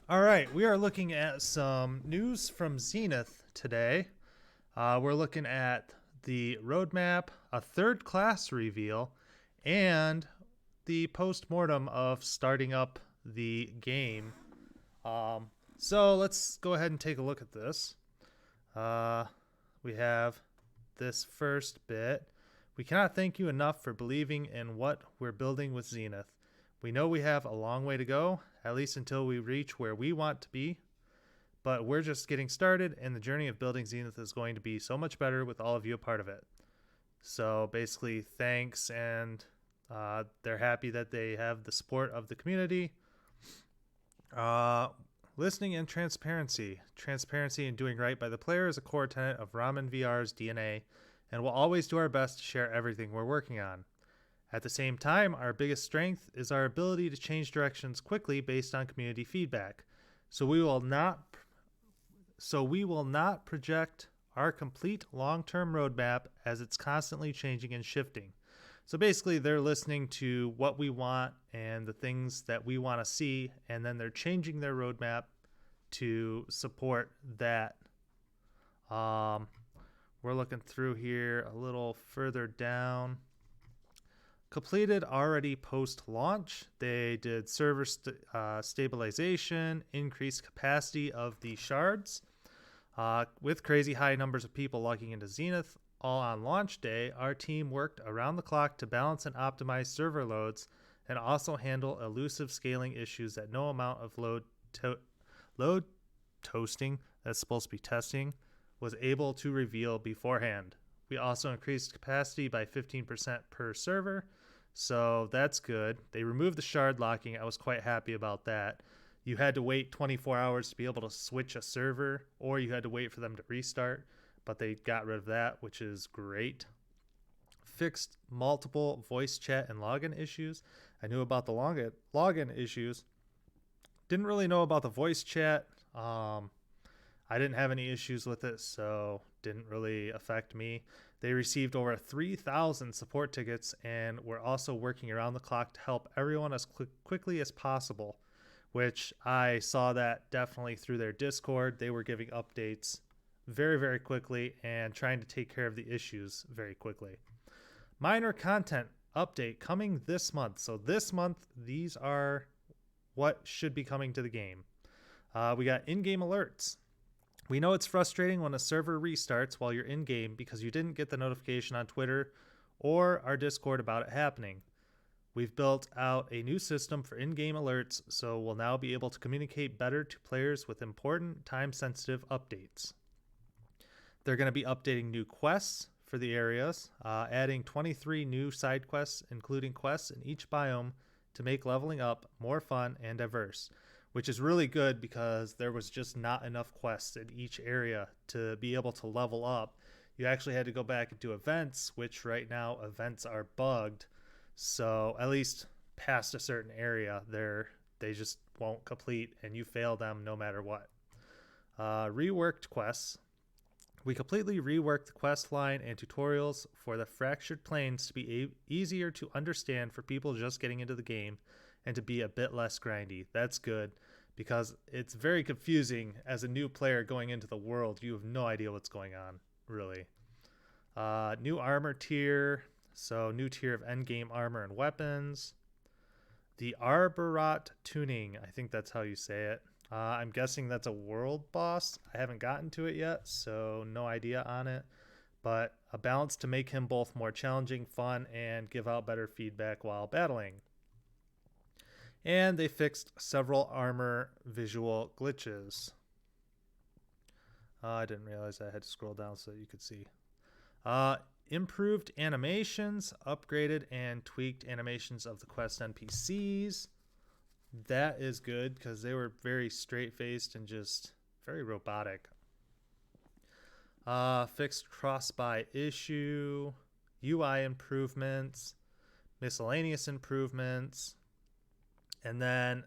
All right, we are looking at some news from Zenith today. We're looking at the roadmap, a third class reveal, and the post mortem of starting up the game. So let's go ahead and take a look at this. Uh, we have this first bit. We cannot thank you enough for believing in what we're building with Zenith. We know we have a long way to go, at least until we reach where we want to be, but we're just getting started, and the journey of building Zenith is going to be so much better with all of you a part of it. So basically, thanks, and they're happy that they have the support of the community. Uh, Listening and transparency. Transparency and doing right by the player is a core tenet of Ramen VR's DNA, and we'll always do our best to share everything we're working on. At the same time, our biggest strength is our ability to change directions quickly based on community feedback. So we will not project our complete long-term roadmap as it's constantly changing and shifting. So basically, they're listening to what we want and the things that we want to see, and then they're changing their roadmap to support that. Um, we're looking through here a little further down. Completed already post launch. They did server stabilization, increased capacity of the shards. With crazy high numbers of people logging into Zenith all on launch day, our team worked around the clock to balance and optimize server loads and also handle elusive scaling issues that no amount of load toasting, that's supposed to be testing, was able to reveal beforehand. We also increased capacity by 15% per server, so that's good. They removed the shard locking. I was quite happy about that. You had to wait 24 hours to be able to switch a server, or you had to wait for them to restart, but they got rid of that, which is great. Fixed multiple voice chat and login issues. I knew about the login issues. Didn't really know about the voice chat. I didn't have any issues with it, so didn't really affect me. They received over 3,000 support tickets and were also working around the clock to help everyone as quickly as possible, which I saw that definitely through their Discord. They were giving updates very, very quickly and trying to take care of the issues very quickly. Minor content update coming this month. So this month, these are what should be coming to the game. We got in-game alerts. We know it's frustrating when a server restarts while you're in-game because you didn't get the notification on Twitter or our Discord about it happening. We've built out a new system for in-game alerts, so we'll now be able to communicate better to players with important time-sensitive updates. They're going to be updating new quests for the areas, adding 23 new side quests, including quests in each biome to make leveling up more fun and diverse, which is really good because there was just not enough quests in each area to be able to level up. You actually had to go back and do events, which right now events are bugged. So at least past a certain area, they just won't complete and you fail them no matter what. Reworked quests. We completely reworked the quest line and tutorials for the Fractured Plains to be easier to understand for people just getting into the game and to be a bit less grindy. That's good because it's very confusing as a new player going into the world. You have no idea what's going on, really. New armor tier. So new tier of endgame armor and weapons. The Arborat tuning. I think that's how you say it. I'm guessing that's a world boss. I haven't gotten to it yet, so no idea on it. But a balance to make him both more challenging, fun, and give out better feedback while battling. And they fixed several armor visual glitches. I didn't realize I had to scroll down so you could see. Improved animations, upgraded and tweaked animations of the quest NPCs. That is good because they were very straight-faced and just very robotic. Fixed cross-buy issue, UI improvements, miscellaneous improvements, and then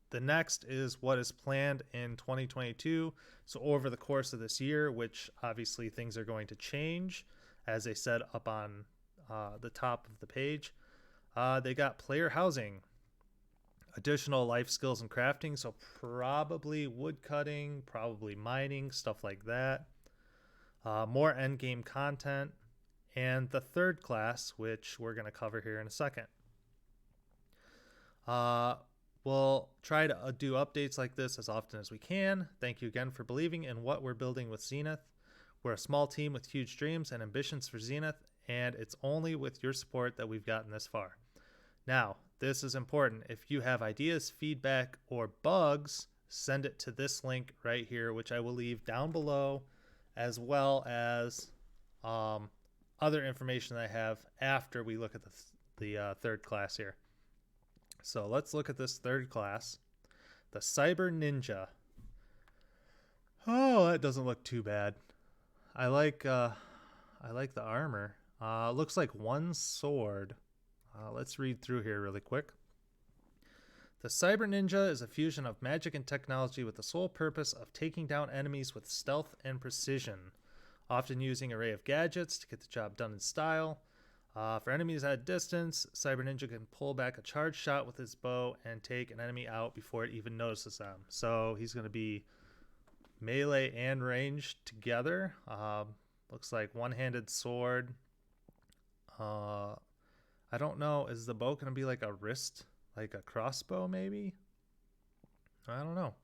the next is what is planned in 2022. So over the course of this year, which obviously things are going to change, as they said up on the top of the page. They got player housing. additional life skills and crafting, so probably wood cutting, probably mining, stuff like that. More endgame content, and the third class, which we're going to cover here in a second. We'll try to do updates like this as often as we can. Thank you again for believing in what we're building with Zenith. We're a small team with huge dreams and ambitions for Zenith, and it's only with your support that we've gotten this far. Now, this is important. If you have ideas, feedback, or bugs, send it to this link right here, which I will leave down below, as well as other information that I have after we look at the third class here. So let's look at this third class, the Cyber Ninja. Oh, that doesn't look too bad. I like the armor. Looks like one sword. Let's read through here really quick. The Cyber Ninja is a fusion of magic and technology with the sole purpose of taking down enemies with stealth and precision, often using an array of gadgets to get the job done in style. For enemies at a distance, Cyber Ninja can pull back a charged shot with his bow and take an enemy out before it even notices them. So he's going to be melee and ranged together. Looks like one-handed sword. I don't know. Is the bow going to be like a wrist, like a crossbow maybe? I don't know.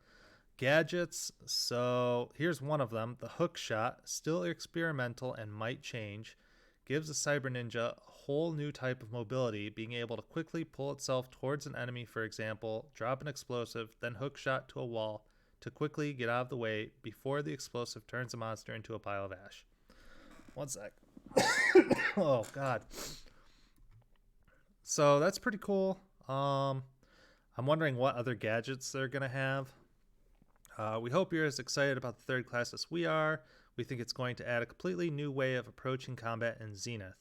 Gadgets. So here's one of them. The hook shot, still experimental and might change. Gives the Cyber Ninja a whole new type of mobility, being able to quickly pull itself towards an enemy, for example, drop an explosive, then hook shot to a wall to quickly get out of the way before the explosive turns the monster into a pile of ash. One sec. Oh, God. So that's pretty cool. I'm wondering what other gadgets they're going to have. We hope you're as excited about the third class as we are. We think it's going to add a completely new way of approaching combat in Zenith.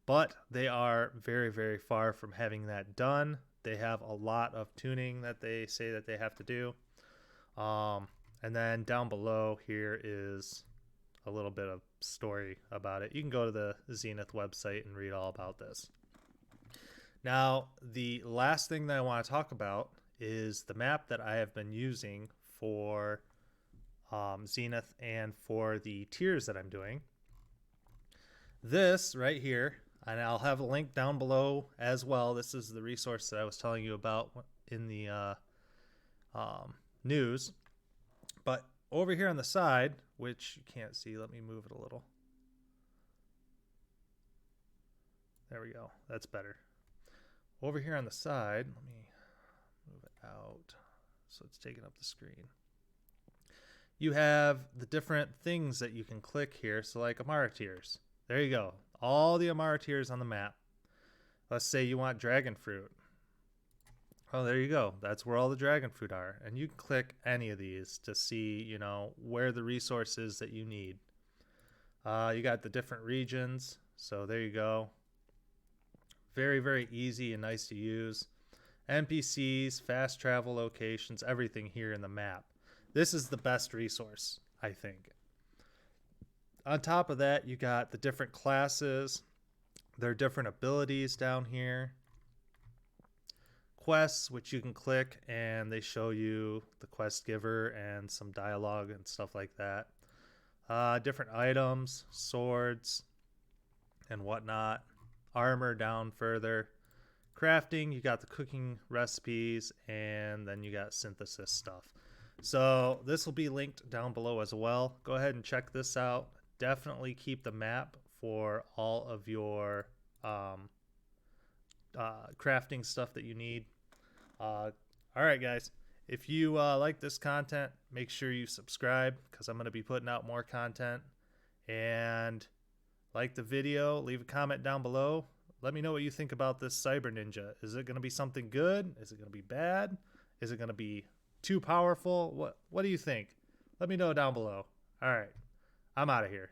But they are very, very far from having that done. They have a lot of tuning that they say that they have to do. And then down below here is a little bit of story about it. You can go to the Zenith website and read all about this. Now, the last thing that I want to talk about is the map that I have been using for Zenith and for the tiers that I'm doing. This right here, and I'll have a link down below as well. This is the resource that I was telling you about in the news. But over here on the side, which you can't see, let me move it a little. There we go. That's better. Over here on the side, let me move it out so it's taking up the screen. You have the different things that you can click here. So like Amara tiers. There you go. All the Amara tiers on the map. Let's say you want dragon fruit. Oh, there you go. That's where all the dragon fruit are. And you can click any of these to see, you know, where the resources that you need. You got the different regions. So there you go. Very, very easy and nice to use. NPCs, fast travel locations, everything here in the map. This is the best resource, I think. On top of that, you got the different classes, their different abilities down here. Quests, which you can click and they show you the quest giver and some dialogue and stuff like that. Different items, swords, and whatnot. Armor down further. Crafting, you got the cooking recipes, and then you got synthesis stuff. So this will be linked down below as well. Go ahead and check this out. Definitely keep the map for all of your crafting stuff that you need. All right, guys. If you like this content, make sure you subscribe because I'm going to be putting out more content. And like the video, leave a comment down below. Let me know what you think about this Cyber Ninja. Is it going to be something good? Is it going to be bad? Is it going to be too powerful? What do you think? Let me know down below. All right. I'm out of here.